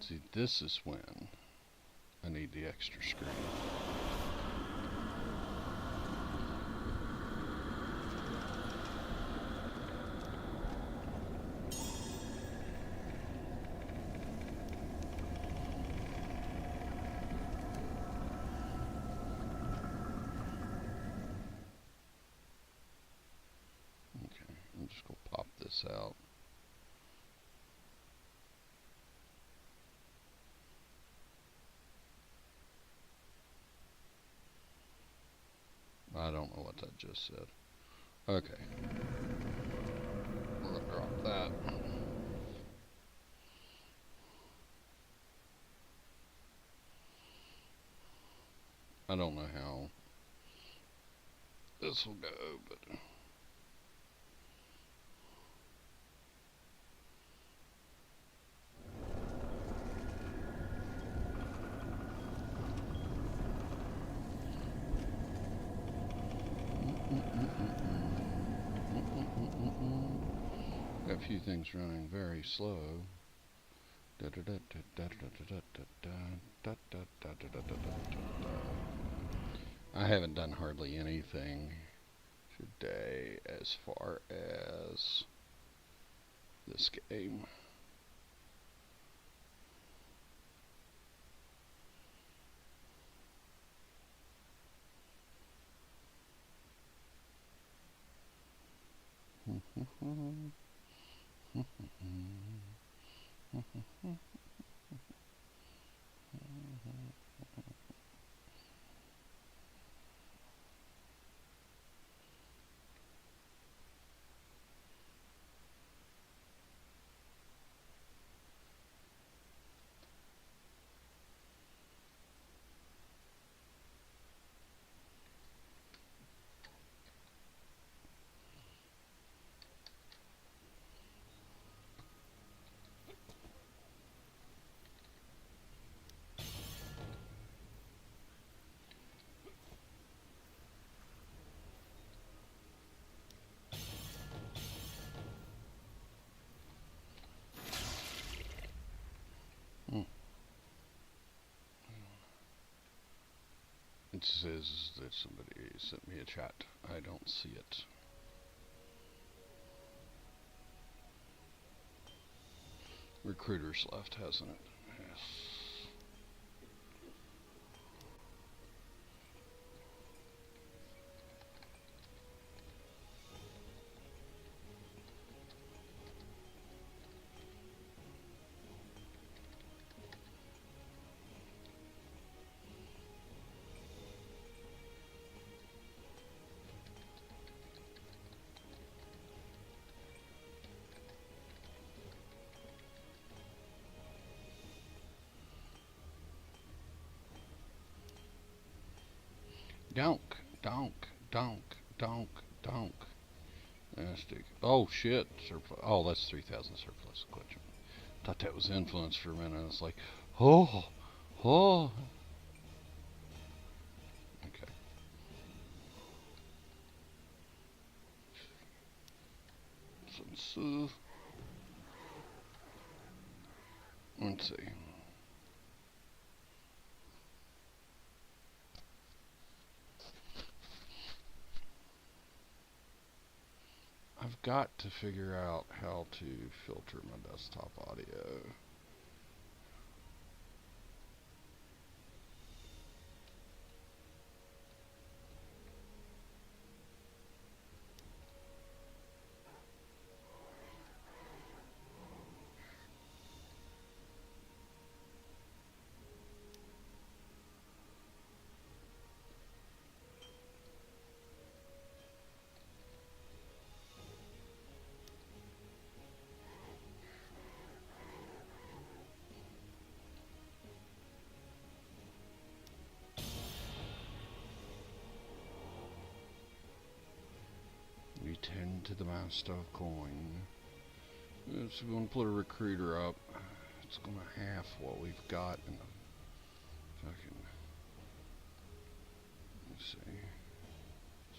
See, this is when I need the extra screen. Okay, I'm just going to pop this out. I don't know what that just said. Okay. We're going to drop that. I don't know how this will go, but got a few things running very slow. I haven't done hardly anything today as far as this game. It says that somebody sent me a chat. I don't see it. Recruiter's left, hasn't it? Yes. Donk, donk, donk, donk, donk. Oh shit! Oh, that's 3,000 surplus equipment. Thought that was influence for a minute. I was like, oh, oh. Okay. So, let's see. I've got to figure out how to filter my desktop audio. We tend to the master of coin. So we want to put a recruiter up. It's going to half what we've got in the fucking. Let's see.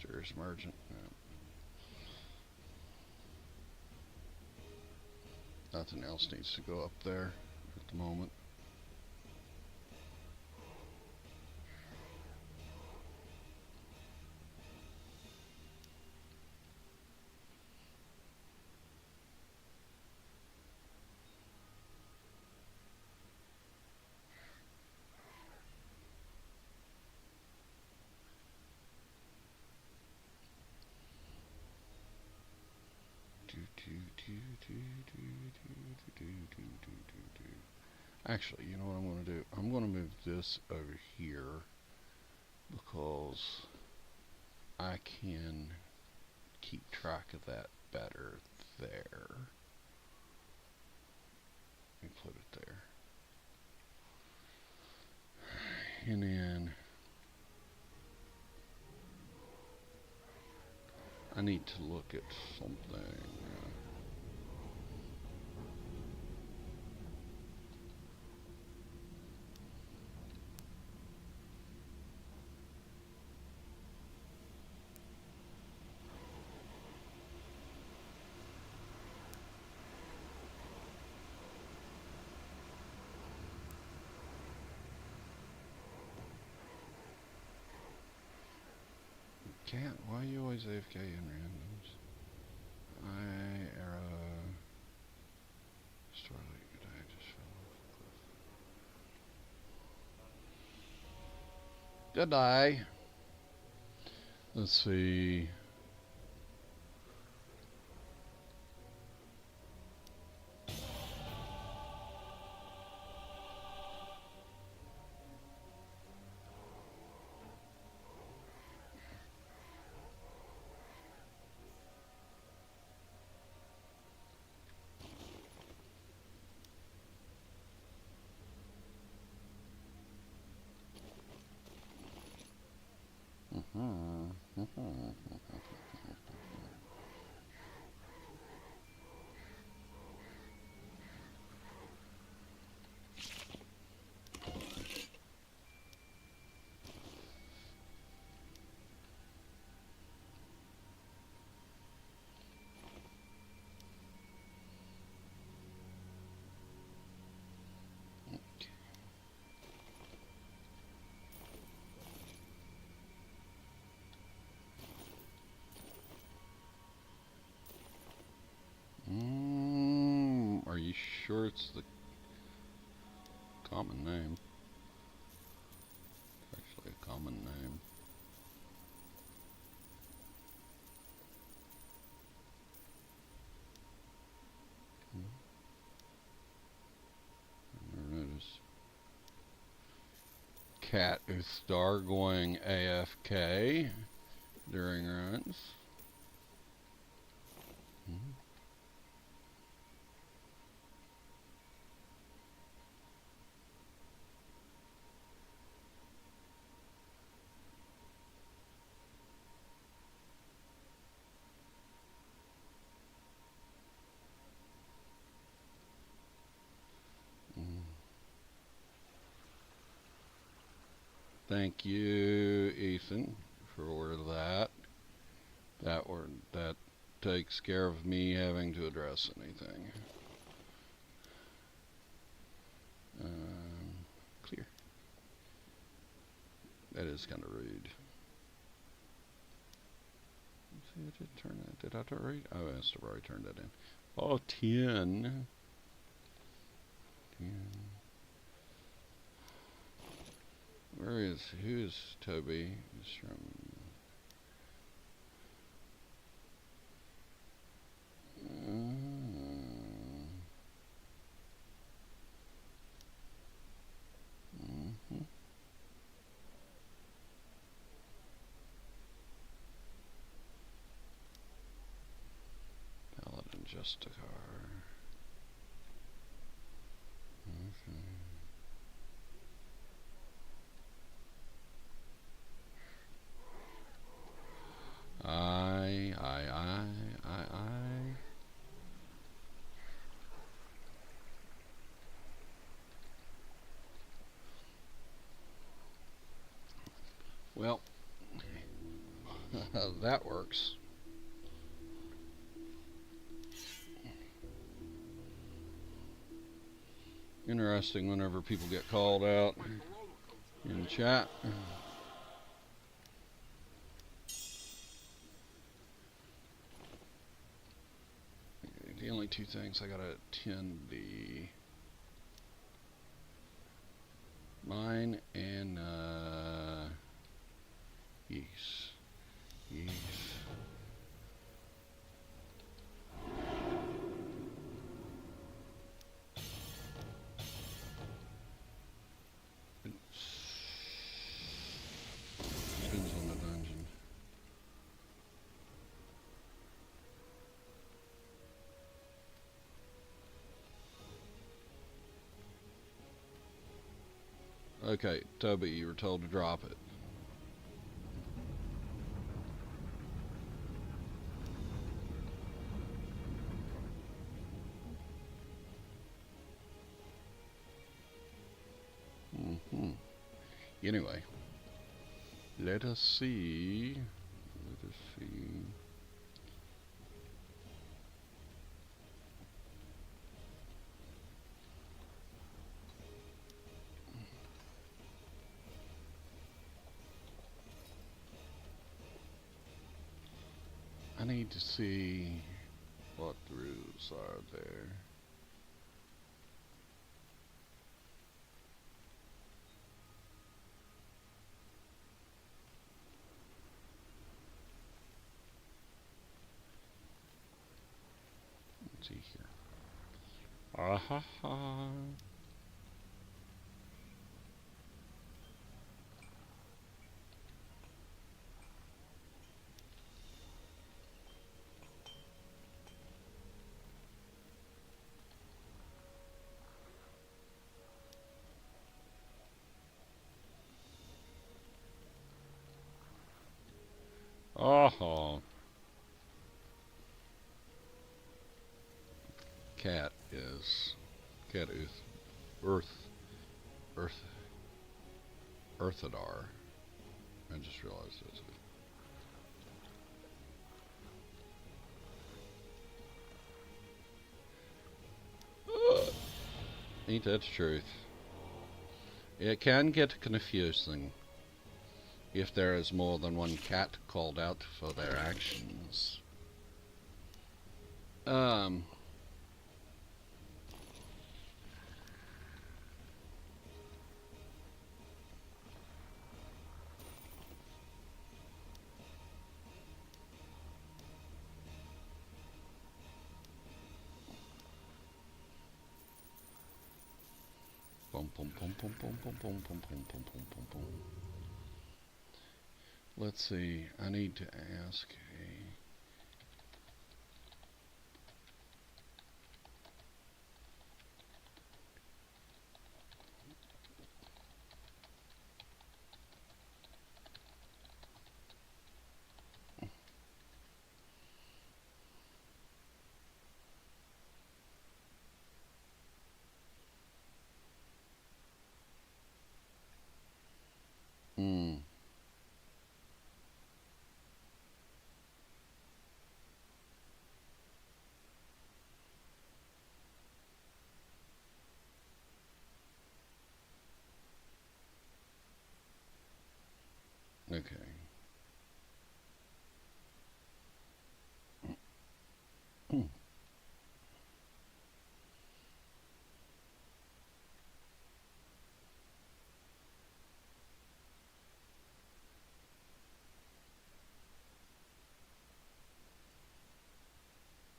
Serious emergent. No. Nothing else needs to go up there at the moment. Actually, you know what I'm going to do? I'm going to move this over here because I can keep track of that better there. Let me put it there. And then I need to look at something. Cat, why are you always AFK in randoms? Starlight, I just fell off the cliff. Good day. Let's see. Are you sure it's the common name? Actually, a common name. I never noticed. Cat is star going AFK during runs. Thank you, Ethan, for that. That takes care of me having to address anything. Clear. That is kind of rude. See, I did turn that. Did I turn it right? Oh, I must have already turned that in. Oh, 10. 10. Who is Toby? He's from... Paladin Justicar. Okay. I. Well, that works. Interesting whenever people get called out in chat. The only two things I gotta attend the mine and yes. Depends on the dungeon. Okay, Toby, you were told to drop it. Anyway, let us see. Let us see. I need to see what the rules are there. Let's see here. Ah ha ha. Oh, cat is cat earth earthadar. I just realized that's it. Ain't that the truth? It can get confusing if there is more than one cat called out for their actions. Boom, boom, boom, boom, boom, boom, boom, boom, boom, boom, boom, boom, boom. Let's see. I need to ask a. Okay. Hmm.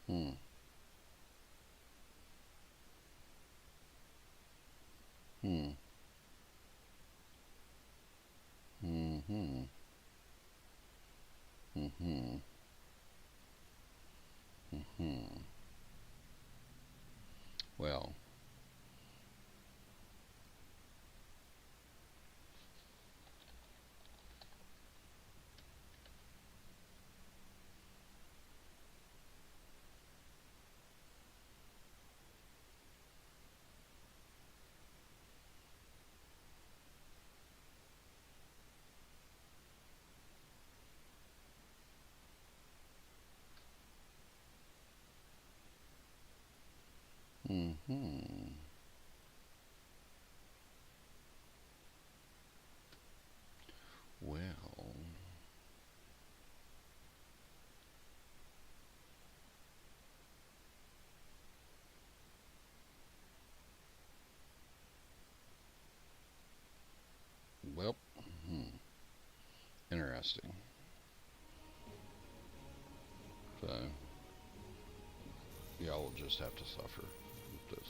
Hmm. Hmm. Hmm. Hmm. Hmm. Well. Hmm. Well. Well. Hmm. Interesting. So, y'all will just have to suffer with this.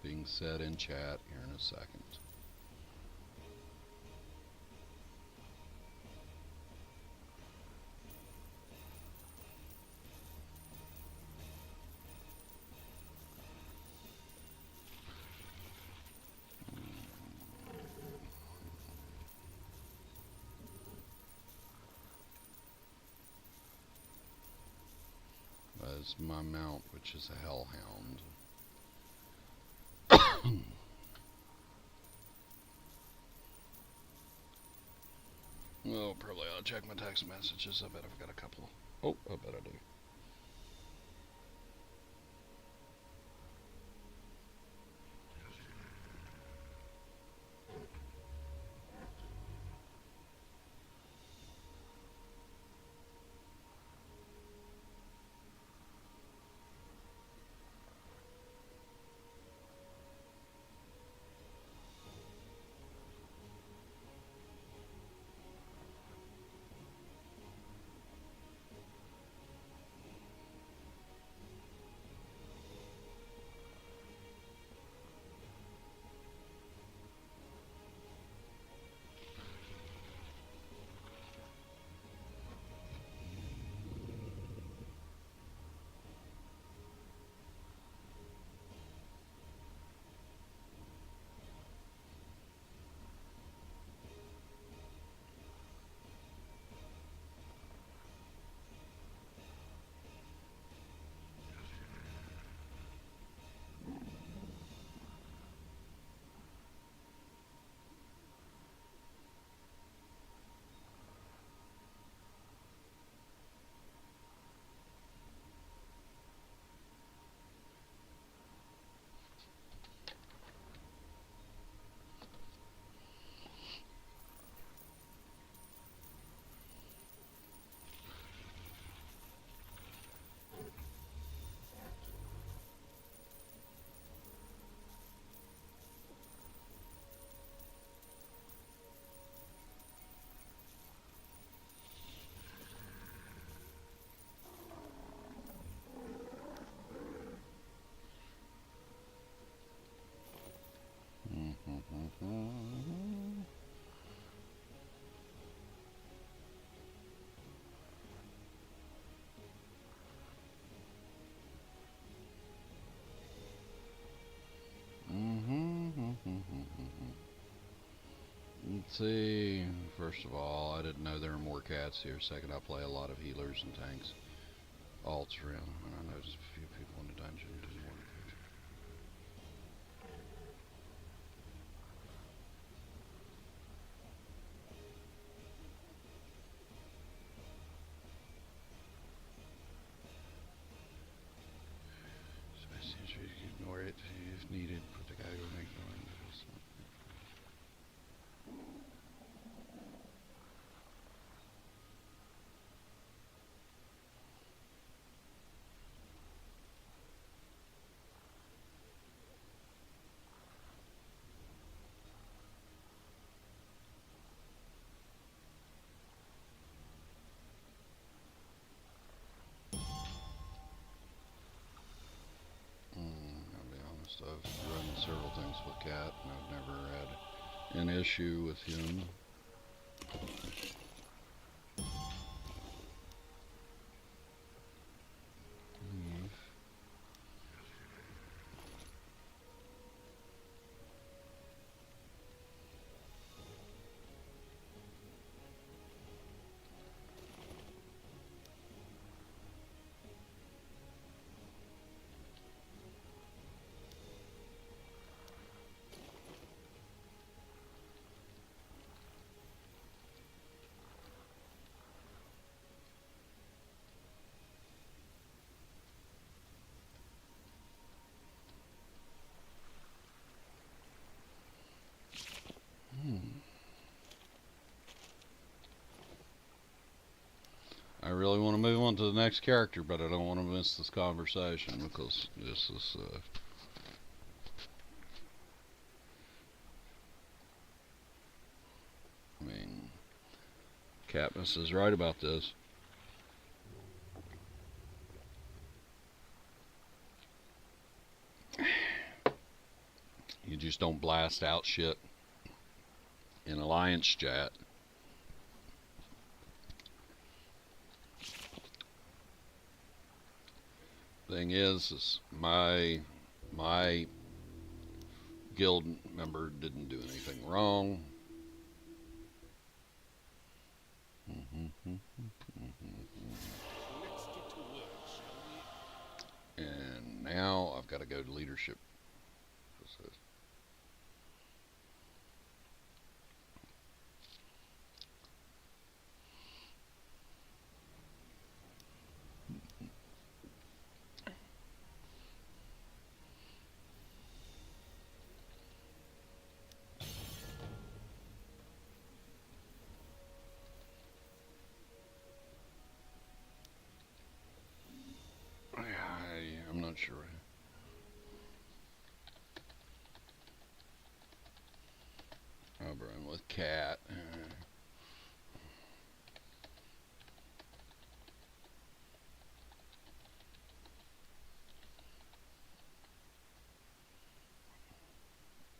being said in chat here in a second. That's my mount, which is a hellhound. Well, probably I'll check my text messages. I bet I've got a couple. Oh, I bet I do. Let's see. First of all, I didn't know there were more cats here. Second, I play a lot of healers and tanks. Alts around, and I noticed a few people in the dungeon didn't want to. So you can ignore it if needed. Put the guy who makes noise. I'll be honest, I've run several things with Cat, and I've never had an issue with him. I really want to move on to the next character, but I don't want to miss this conversation because this is. I mean, Katniss is right about this. just don't blast out shit in Alliance chat. Thing is my guild member didn't do anything wrong. And now I've got to go to leadership. I'm not sure. I'll run with Cat.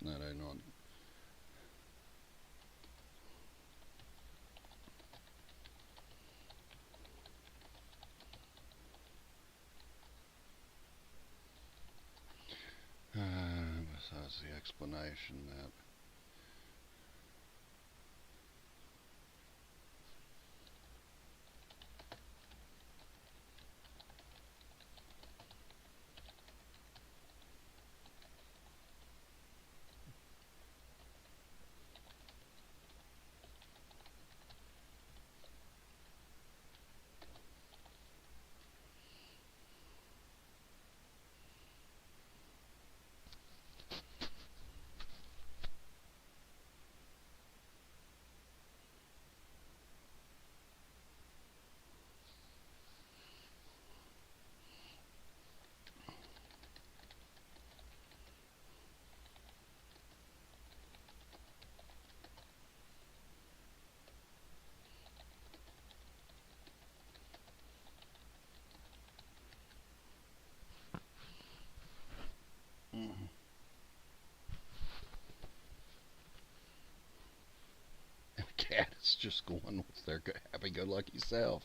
That I know. Besides the explanation that Cat is just going with their happy-go-lucky self.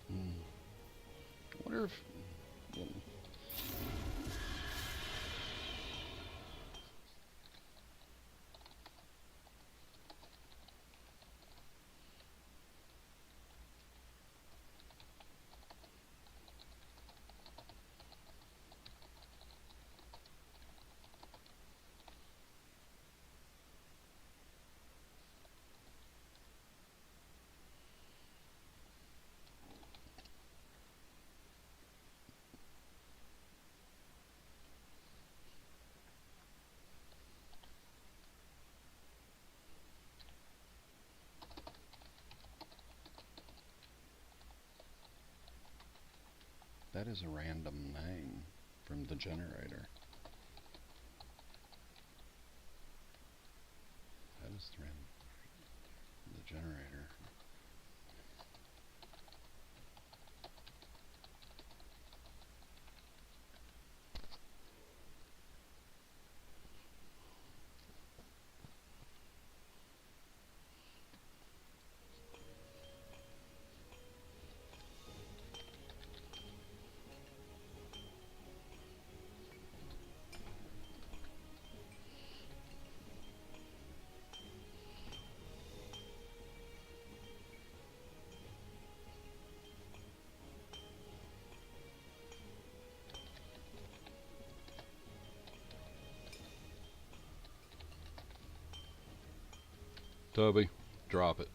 I wonder if... That is a random name from the generator. That is the generator. Toby, drop it.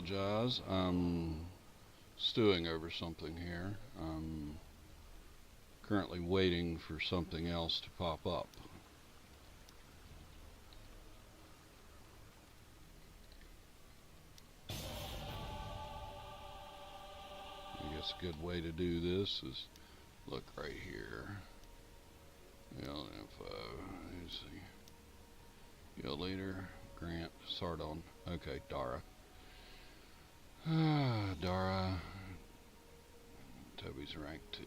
apologize. I'm stewing over something here. I'm currently waiting for something else to pop up. I guess a good way to do this is look right here. Guild info. Let's see. Guild leader. Grant. Sardon. Okay, Dara. Dara. Toby's rank 2.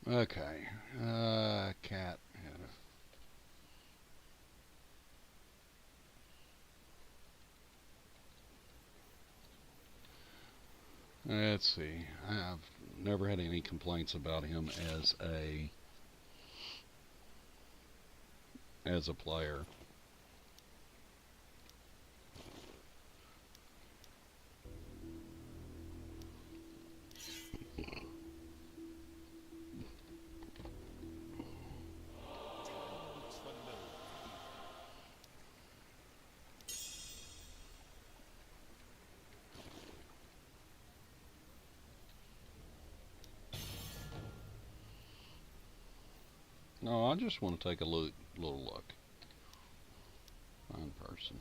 Okay. Cat. Let's see. I've never had any complaints about him as a player. No, I just want to take a little look. Find person.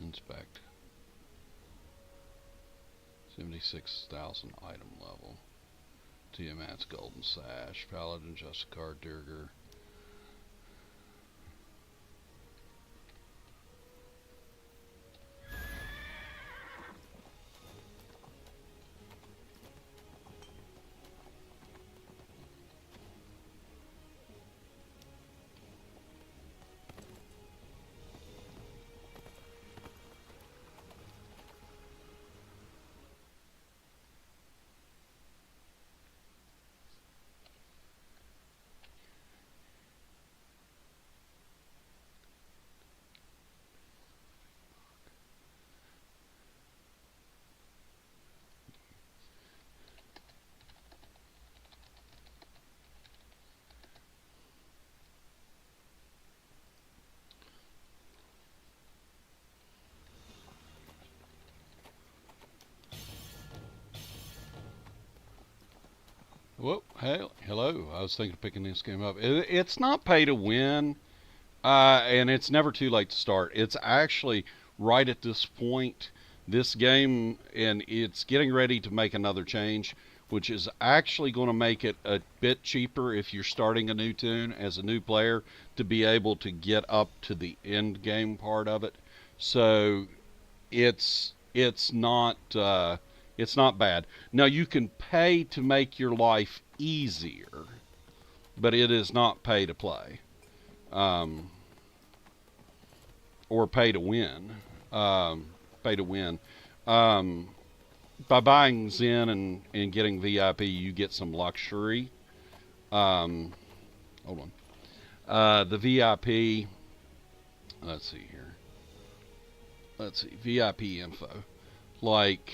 Inspect. 76,000 item level. Tiamat's Golden Sash. Paladin, Justicar, Dirger. Whoa, hey, hello. I was thinking of picking this game up. It's not pay to win, and it's never too late to start. It's actually right at this point, this game, and it's getting ready to make another change, which is actually going to make it a bit cheaper if you're starting a new tune as a new player to be able to get up to the end game part of it. So it's not bad. Now you can pay to make your life easier, but it is not pay to play, um, or pay to win. Pay to win. Um, by buying Zen and getting VIP, you get some luxury. Um, hold on. The VIP. Let's see here. Let's see. VIP info. Like,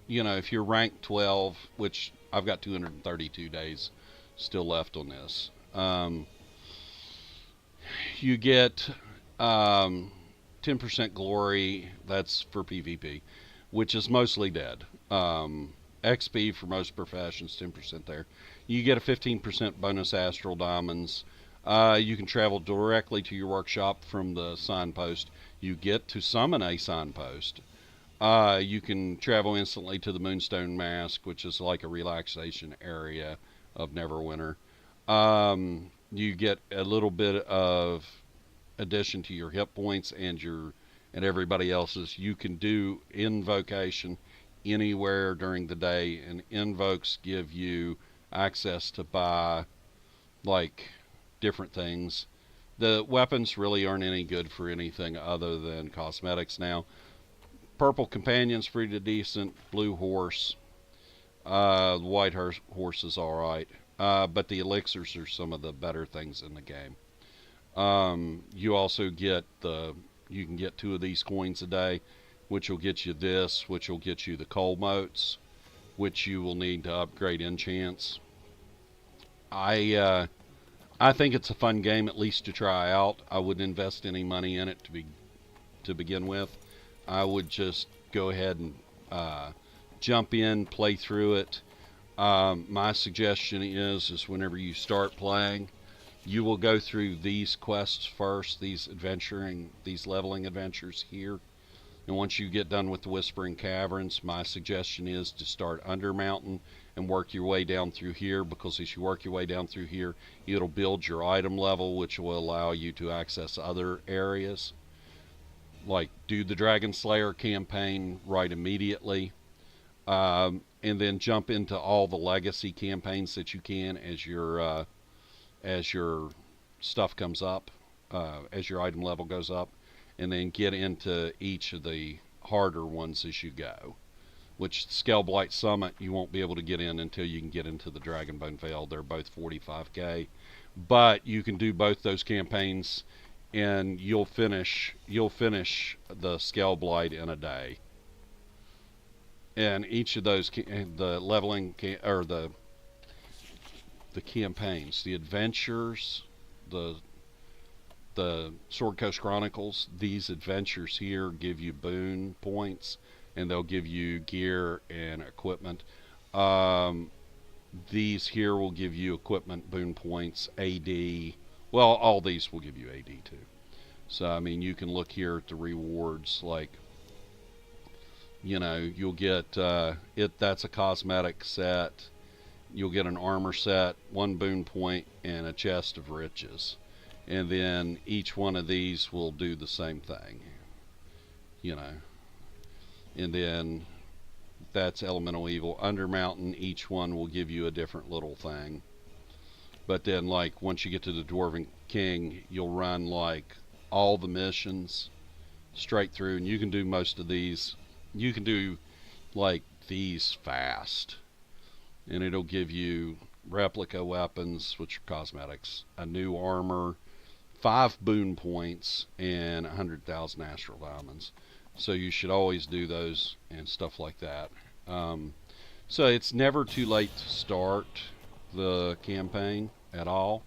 if you're ranked 12, which I've got 232 days still left on this, you get 10% glory. That's for PvP, which is mostly dead. XP for most professions, 10% there. You get a 15% bonus astral diamonds. You can travel directly to your workshop from the signpost. You get to summon a signpost. You can travel instantly to the Moonstone Mask, which is like a relaxation area of Neverwinter. You get a little bit of addition to your hit points and everybody else's. You can do invocation anywhere during the day, and invokes give you access to buy like different things. The weapons really aren't any good for anything other than cosmetics now. Purple companion's pretty decent. Blue horse, white horse is all right. But the elixirs are some of the better things in the game. You also you can get 2 of these coins a day, which will get you this, which will get you the coal motes, which you will need to upgrade enchants. I think it's a fun game, at least to try out. I wouldn't invest any money in it to begin with. I would just go ahead and jump in, play through it. My suggestion is whenever you start playing, you will go through these quests first, these leveling adventures here. And once you get done with the Whispering Caverns, my suggestion is to start under mountain and work your way down through here, because as you work your way down through here, it'll build your item level, which will allow you to access other areas. Like, do the Dragon Slayer campaign right immediately. and then jump into all the legacy campaigns that you can as your stuff comes up, as your item level goes up, and then get into each of the harder ones as you go. Which Scaleblight Summit you won't be able to get in until you can get into the Dragonbone Vale. They're both 45k, but you can do both those campaigns, and you'll finish the Scaleblight in a day. And each of those, the leveling or the campaigns, the adventures, the Sword Coast Chronicles, these adventures here give you boon points, and they'll give you gear and equipment. These here will give you equipment boon points, AD. Well, all these will give you AD too. So, I mean, you can look here at the rewards, like, you know, you'll get, that's a cosmetic set. You'll get an armor set, 1 boon point, and a chest of riches. And then each one of these will do the same thing, you know. And then that's Elemental Evil. Undermountain, each one will give you a different little thing. But then, like, once you get to the Dwarven King, you'll run, like, all the missions straight through. And you can do most of these. You can do, like, these fast. And it'll give you replica weapons, which are cosmetics, a new armor, 5 boon points, and 100,000 astral diamonds. So you should always do those and stuff like that. So it's never too late to start the campaign at all.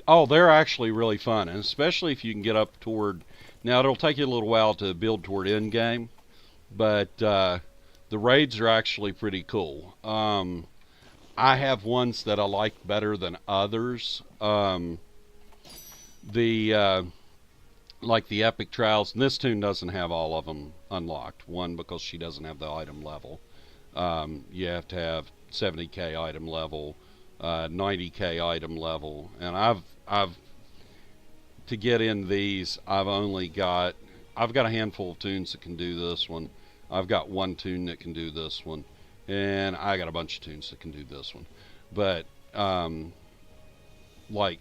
Oh, they're actually really fun, and especially if you can get up toward. Now it'll take you a little while to build toward end game, but the raids are actually pretty cool. I have ones that I like better than others. The like the epic trials, and this tune doesn't have all of them unlocked. One, because she doesn't have the item level. You have to have 70k item level, 90k item level, and I've to get in these, I've got a handful of tunes that can do this one. I've got one tune that can do this one, and I got a bunch of tunes that can do this one. But like,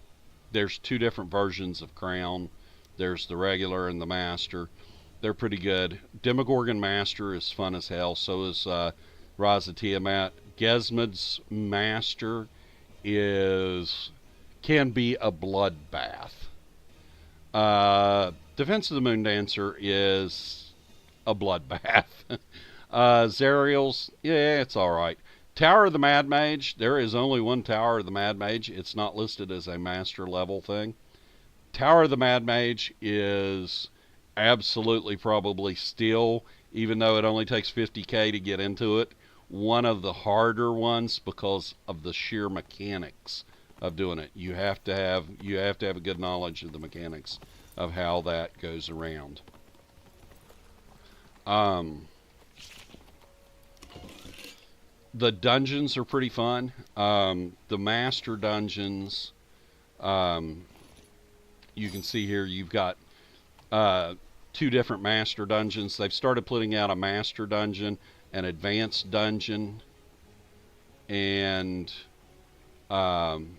there's 2 different versions of Crown. There's the regular and the Master. They're pretty good. Demogorgon Master is fun as hell. So is Rise of Tiamat. Gesmod's Master can be a bloodbath. Defense of the Moon Dancer is a bloodbath. Zariel's, yeah, it's alright. Tower of the Mad Mage, there is only one Tower of the Mad Mage. It's not listed as a master level thing. Tower of the Mad Mage is absolutely probably still, even though it only takes 50k to get into it, one of the harder ones because of the sheer mechanics of doing it. You have to have a good knowledge of the mechanics of how that goes around. Um, the dungeons are pretty fun. The master dungeons, um, you can see here, you've got uh, two different master dungeons. They've started putting out a master dungeon, an advanced dungeon, and um,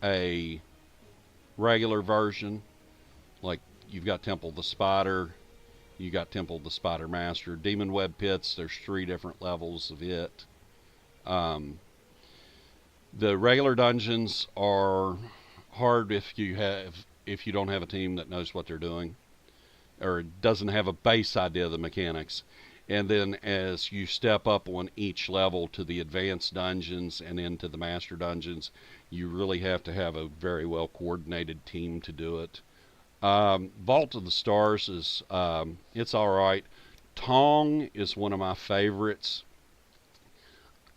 a regular version. Like you've got Temple of the Spider, you got Temple of the Spider Master, Demon Web Pits. There's 3 different levels of it. Um, the regular dungeons are hard if you don't have a team that knows what they're doing or doesn't have a base idea of the mechanics. And then as you step up on each level to the advanced dungeons and into the master dungeons, you really have to have a very well coordinated team to do it. Vault of the Stars is it's all right. Tong is one of my favorites,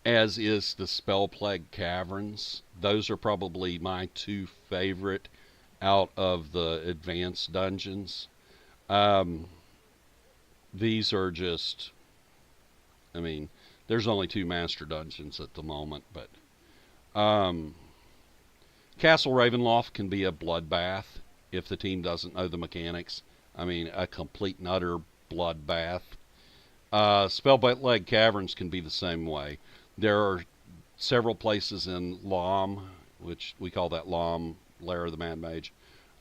as is the Spell Plague Caverns. Those are probably my 2 favorite out of the advanced dungeons. Um, these are just, I mean, there's only 2 master dungeons at the moment, but um, Castle Ravenloft can be a bloodbath if the team doesn't know the mechanics. I mean, a complete and utter bloodbath. Spellbite Caverns can be the same way. There are several places in Lom, which we call that Lom, Lair of the Mad Mage,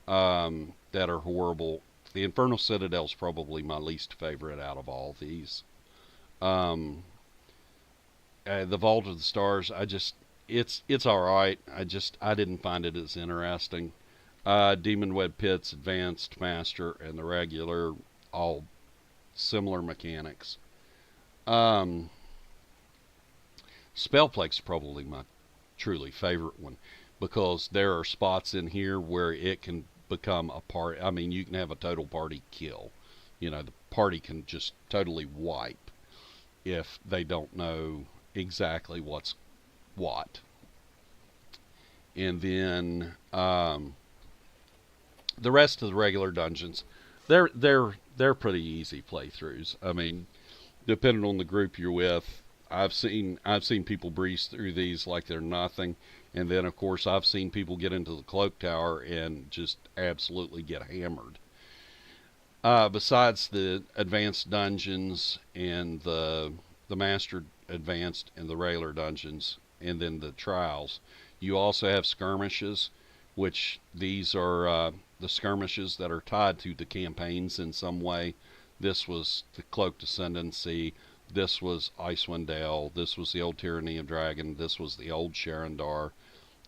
that are horrible. The Infernal Citadel is probably my least favorite out of all these. Um, the Vault of the Stars, it's all right. I didn't find it as interesting. Demon Web Pits, Advanced, Master, and the regular, all similar mechanics. Um, Spellplague's probably my truly favorite one because there are spots in here where it can become a part. I mean, you can have a total party kill. The party can just totally wipe if they don't know exactly what's what. And then the rest of the regular dungeons, they're pretty easy playthroughs. I mean, depending on the group you're with, I've seen people breeze through these like they're nothing, and then of course I've seen people get into the cloak tower and just absolutely get hammered. Besides the advanced dungeons and the master advanced and the regular dungeons, and then the trials, you also have skirmishes, which these are the skirmishes that are tied to the campaigns in some way. This was the Cloaked Ascendancy. This was Icewind Dale. This was the Old Tyranny of Dragon. This was the Old Sharandar.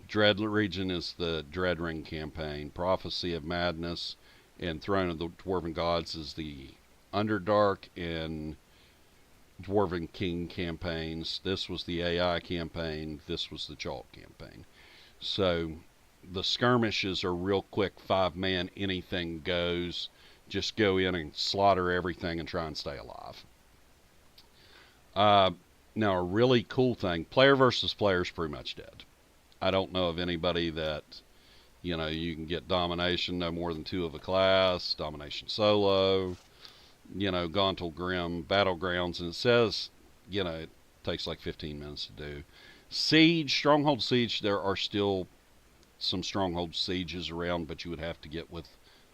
Dread Region is the Dread Ring campaign. Prophecy of Madness and Throne of the Dwarven Gods is the Underdark and Dwarven King campaigns. This was the AI campaign. This was the Chalk campaign. So the skirmishes are real quick, 5-man, anything goes. Just go in and slaughter everything and try and stay alive. Now, a really cool thing, player versus player is pretty much dead. I don't know of anybody that, you can get domination, no more than 2 of a class, domination solo, Gauntled Grim, Battlegrounds, and it says, it takes like 15 minutes to do. Siege, Stronghold Siege, there are still some Stronghold Sieges around, but you would have to get with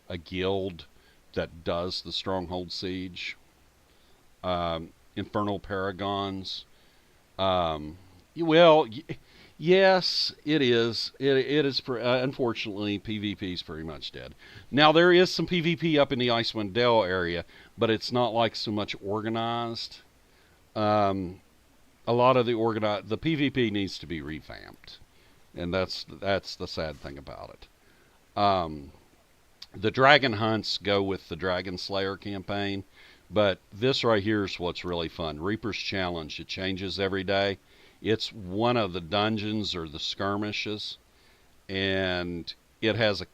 a guild that does the Stronghold Siege. Infernal Paragons. Well, yes, it is. It is. Unfortunately, PvP is pretty much dead. Now there is some PvP up in the Icewind Dale area, but it's not like so much organized. A lot of the PvP needs to be revamped, and that's the sad thing about it. The Dragon Hunts go with the Dragon Slayer campaign. But this right here is what's really fun. Reaper's Challenge. It changes every day. It's one of the dungeons or the skirmishes. And it has a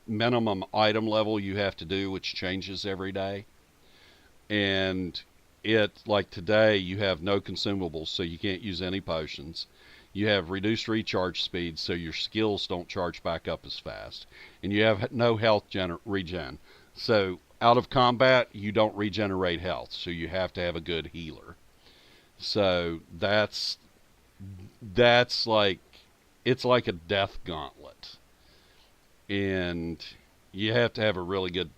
minimum item level you have to do, which changes every day. And like today, you have no consumables, so you can't use any potions. You have reduced recharge speed, so your skills don't charge back up as fast. And you have no health regen. So out of combat, you don't regenerate health, so you have to have a good healer. So that's like it's like a death gauntlet, and you have to have a really good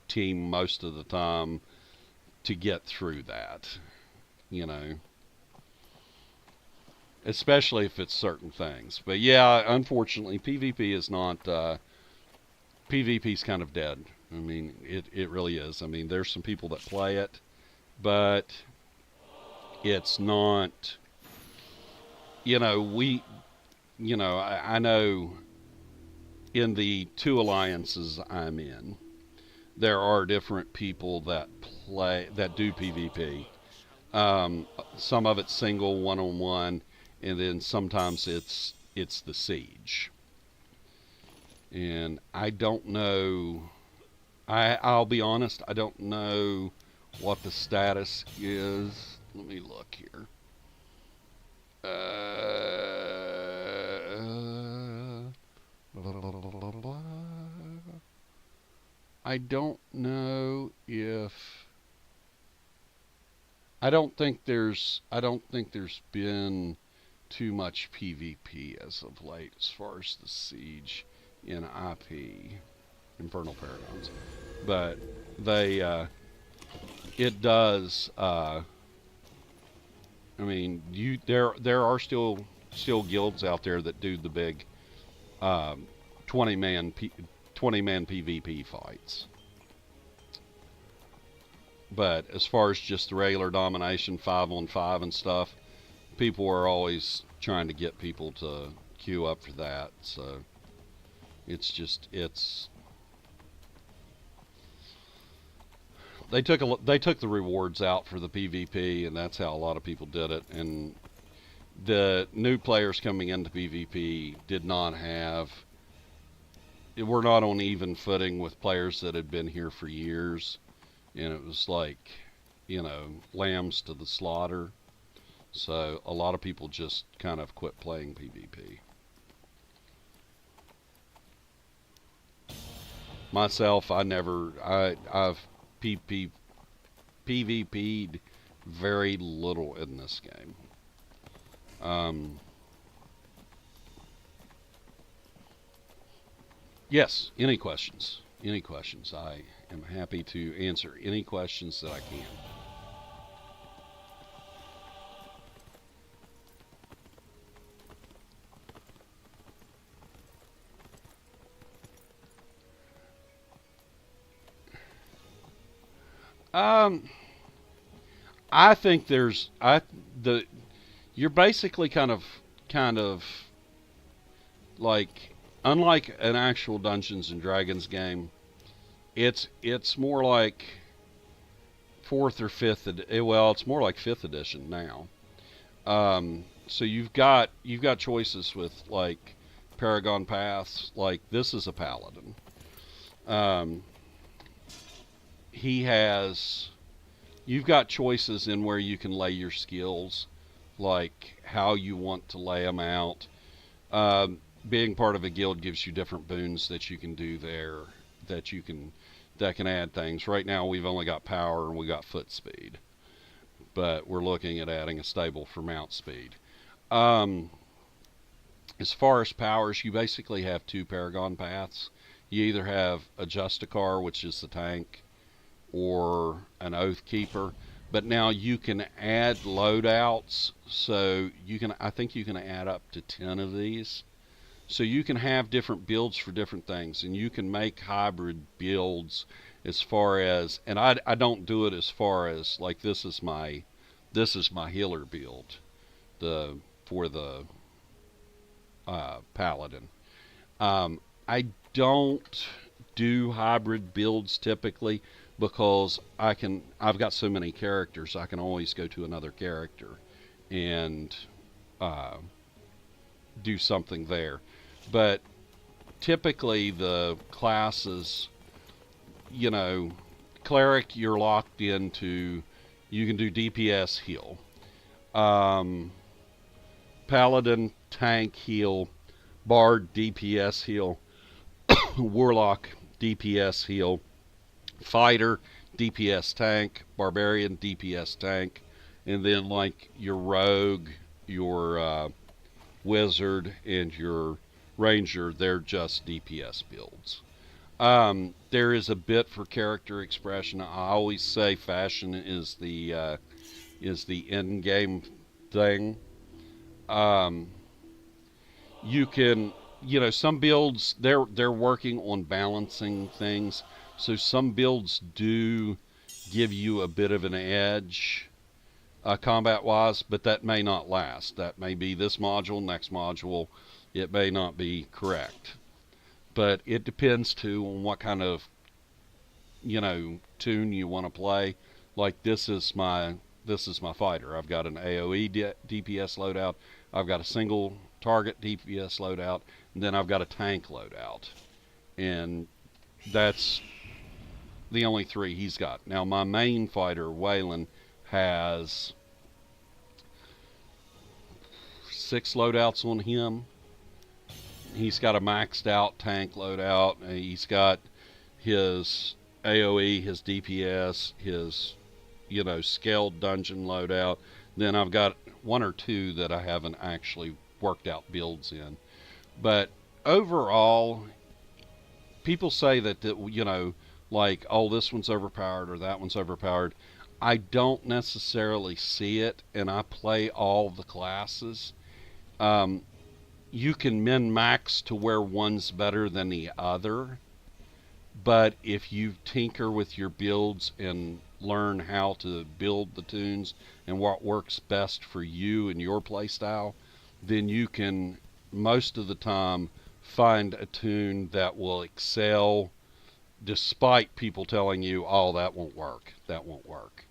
team most of the time to get through that. You know, especially if it's certain things. But yeah, unfortunately, PvP is not. PvP's kind of dead. I mean, it really is. I mean, there's some people that play it, but it's not. You know, I know in the two alliances I'm in, there are different people that do PvP. Some of it's single, one on one, and then sometimes it's the siege. And I don't know. I'll be honest. I don't know what the status is. Let me look here. I don't know if I don't think there's been too much PvP as of late as far as the siege in IP, Infernal Paragons. But they it does I mean, there are still guilds out there that do the big 20 man 20 man PvP fights. But as far as just the regular domination 5-on-5 and stuff, people are always trying to get people to queue up for that. So it's they took the rewards out for the PvP, and that's how a lot of people did it. And the new players coming into PvP were not on even footing with players that had been here for years, and it was like, lambs to the slaughter. So a lot of people just kind of quit playing PvP. Myself, I've PvP'd very little in this game. Yes, any questions? Any questions? I am happy to answer any questions that I can. Um, I think the you're basically kind of like, unlike an actual Dungeons and Dragons game, it's more like fourth or fifth. Well, it's more like fifth edition now. So you've got choices with like Paragon paths. Like, this is a paladin. Um, he has You've got choices in where you can lay your skills, like how you want to lay them out. Being part of a guild gives you different boons that you can do there, that you can that can add things. Right now we've only got power and we got foot speed, but we're looking at adding a stable for mount speed. Um, as far as powers, you basically have two Paragon paths. You either have a Justicar, which is the tank, or an Oath Keeper. But now you can add loadouts, so I think you can add up to 10 of these. So you can have different builds for different things, and you can make hybrid builds as far as, and I don't do it as far as like this is my healer build, for the paladin. I don't do hybrid builds typically, because I've got so many characters, I can always go to another character and uh, do something there. But typically the classes, you know, cleric, you're locked into, you can do DPS heal. Um, Paladin, tank heal. Bard, DPS heal. Warlock, DPS heal. fighter, DPS tank, barbarian, DPS tank, and then like your rogue, your wizard, and your ranger, they're just DPS builds. There is a bit for character expression. I always say fashion is the end game thing. Um, you can, some builds they're working on balancing things. So some builds do give you a bit of an edge combat wise, but that may not last. That may be this module, next module, it may not be correct. But it depends too on what kind of tune you want to play. Like this is my fighter. I've got an AOE DPS loadout. I've got a single target DPS loadout, and then I've got a tank loadout, and that's the only three he's got. Now my main fighter Waylon has 6 loadouts on him. He's got a maxed out tank loadout. He's got his AOE, his DPS, his scaled dungeon loadout. Then I've got 1 or 2 that I haven't actually worked out builds in. But overall, people say that like, oh, this one's overpowered or that one's overpowered. I don't necessarily see it, and I play all the classes. Um, you can min max to where one's better than the other, but if you tinker with your builds and learn how to build the tunes and what works best for you and your playstyle, then you can most of the time find a tune that will excel despite people telling you, oh, that won't work, that won't work.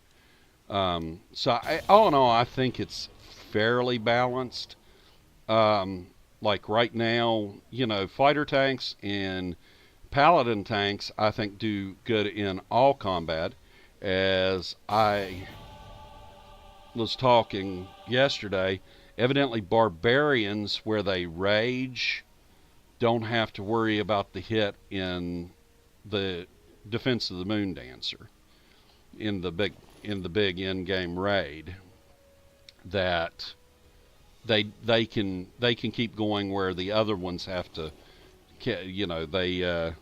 All in all, I think it's fairly balanced. Like right now, fighter tanks and paladin tanks, I think, do good in all combat. As I was talking yesterday, evidently barbarians, where they rage, don't have to worry about the hit in the Defense of the Moon Dancer in the big end game raid. That they can keep going, where the other ones have to, they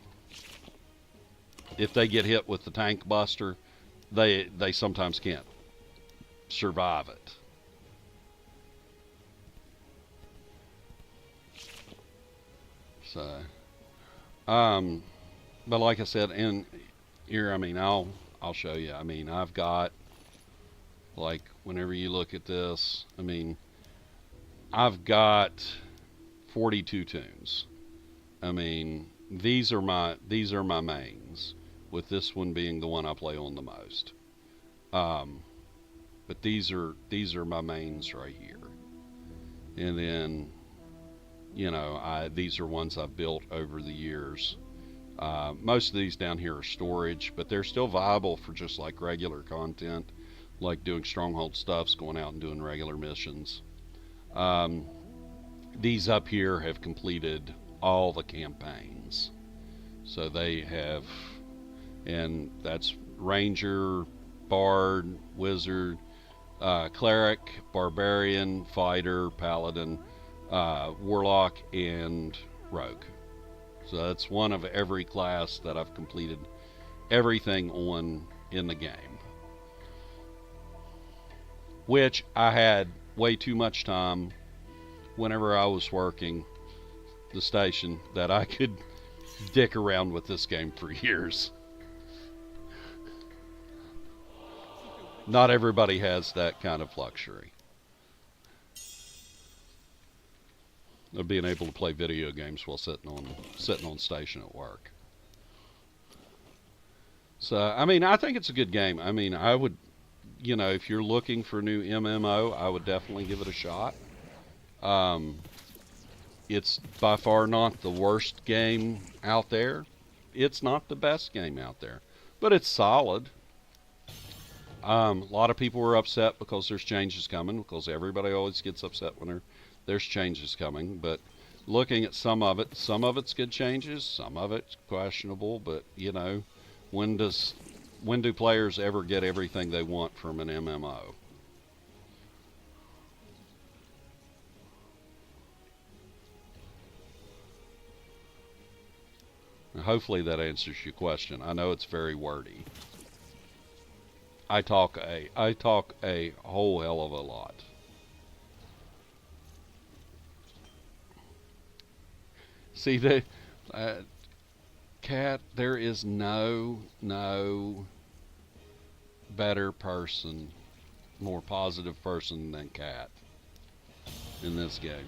if they get hit with the tank buster, they sometimes can't survive it. So, but like I said, and here, I'll show you. I've got, like, whenever you look at this, I've got 42 tunes. These are my mains, with this one being the one I play on the most. But these are my mains right here. And then, these are ones I've built over the years. Most of these down here are storage, but they're still viable for just like regular content, like doing stronghold stuffs, going out and doing regular missions. These up here have completed all the campaigns. So they have, and that's Ranger, Bard, Wizard, Cleric, Barbarian, Fighter, Paladin, Warlock, and Rogue. So that's one of every class that I've completed everything on in the game. Which I had way too much time whenever I was working the station that I could dick around with this game for years. Not everybody has that kind of luxury of being able to play video games while sitting on station at work. So I think it's a good game. I would, if you're looking for a new MMO, I would definitely give it a shot. It's by far not the worst game out there. It's not the best game out there, but it's solid. A lot of people were upset because there's changes coming, because everybody always gets upset when there's changes coming. But looking at some of it's good changes, some of it's questionable. But When does when do players ever get everything they want from an MMO? Hopefully that answers your question. I know it's very wordy. I talk a whole hell of a lot. See the uh, cat. There is no better person, more positive person than Cat in this game.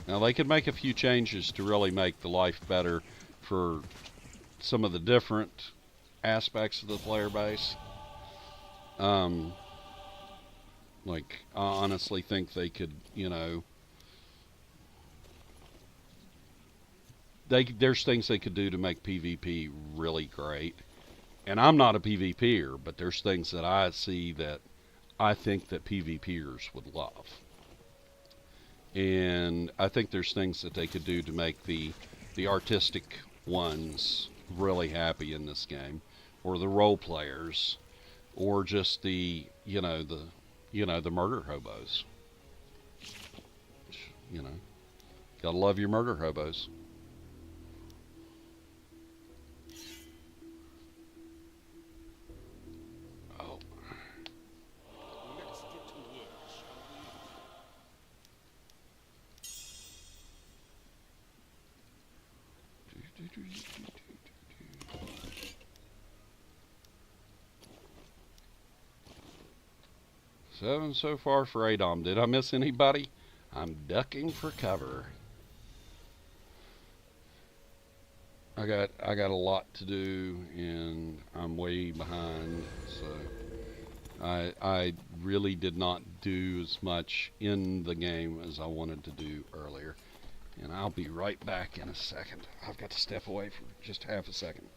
Now they could make a few changes to really make the life better for some of the different aspects of the player base. Um, like I honestly think they could, there's things they could do to make PvP really great. And I'm not a PvPer, but there's things that I see that I think that PvPers would love. And I think there's things that they could do to make the artistic ones really happy in this game, or the role players, or just the murder hobos. You know, gotta love your murder hobos. Oh, Let's get to work, shall we? 7 so far for Adom. Did I miss anybody? I'm ducking for cover. I got a lot to do and I'm way behind, so I really did not do as much in the game as I wanted to do earlier. And I'll be right back in a second. I've got to step away for just half a second.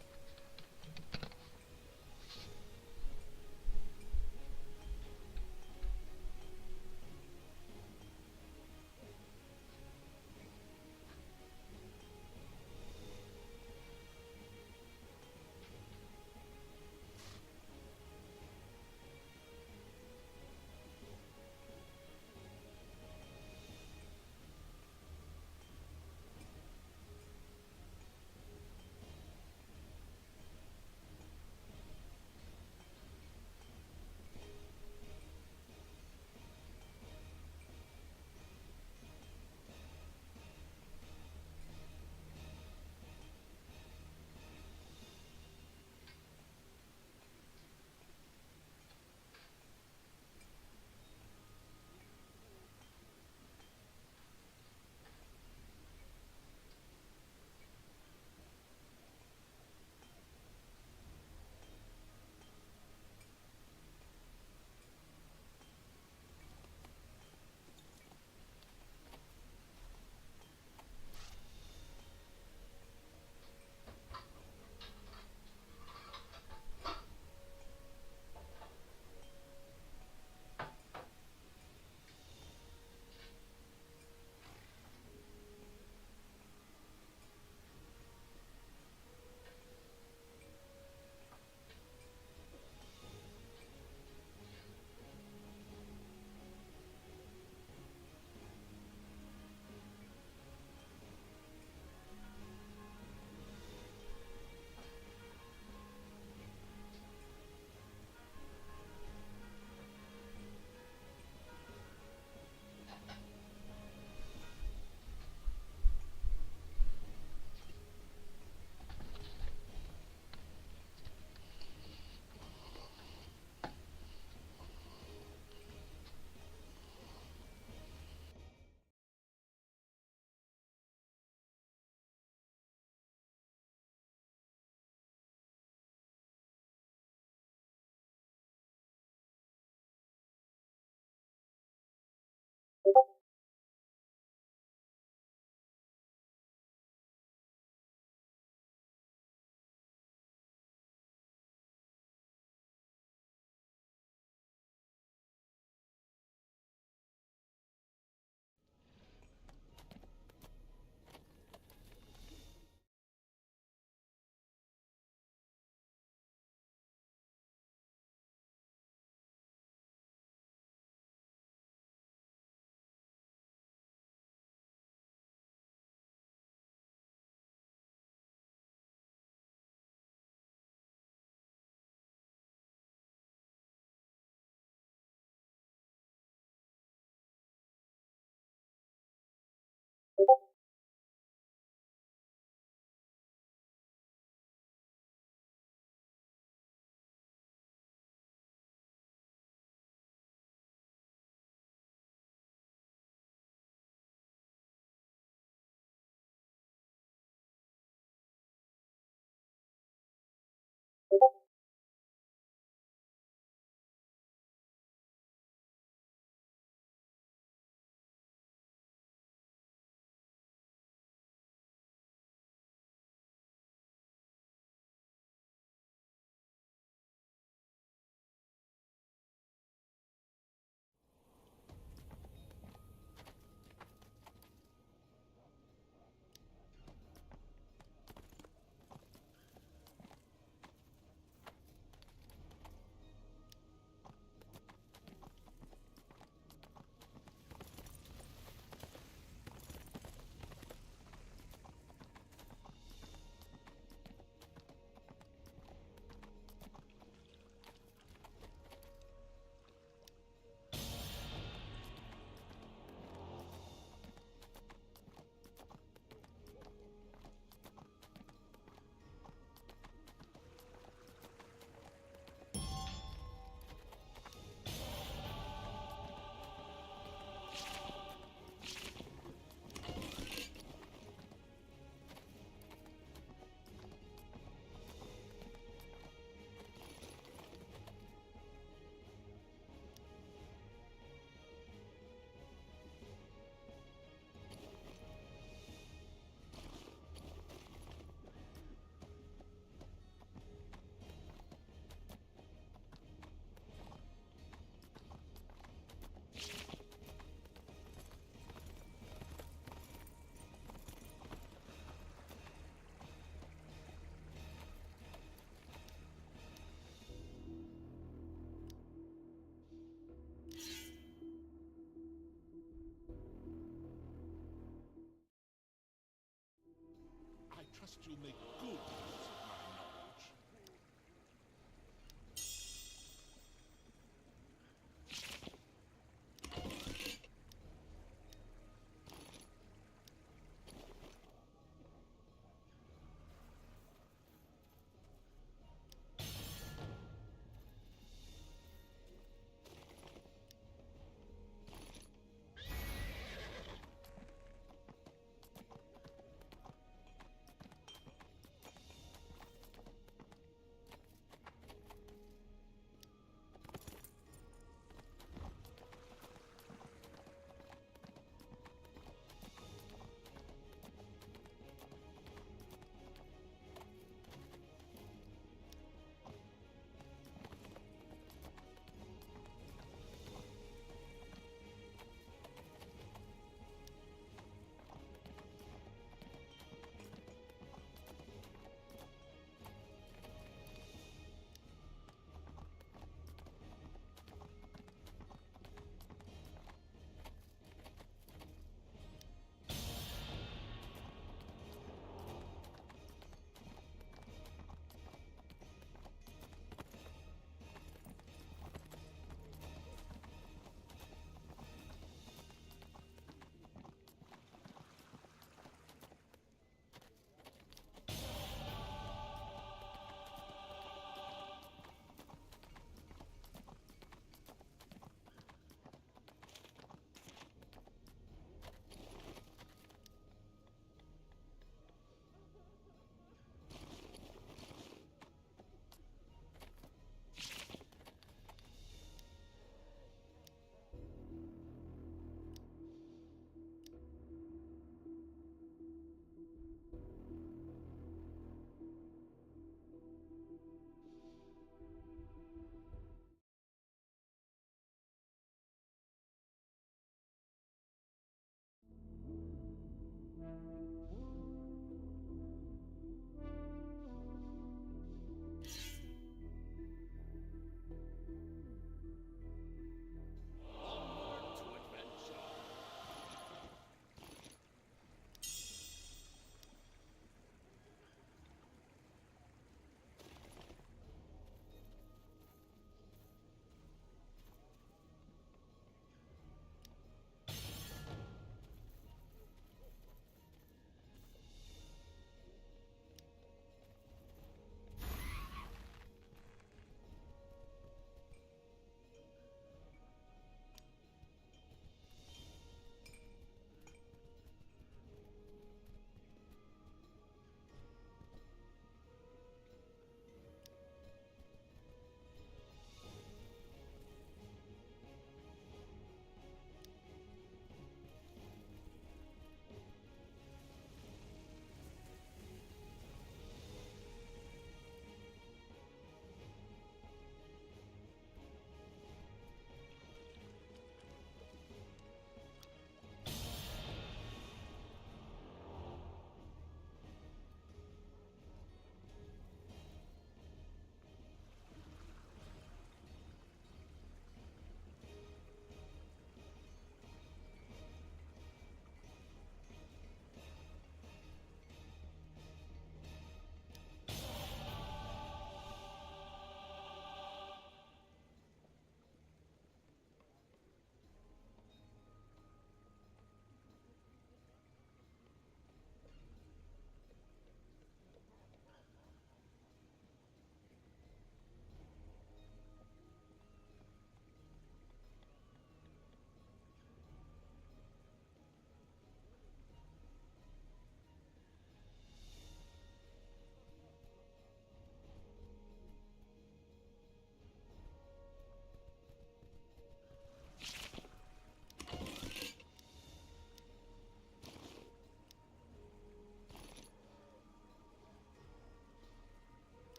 trust you'll make good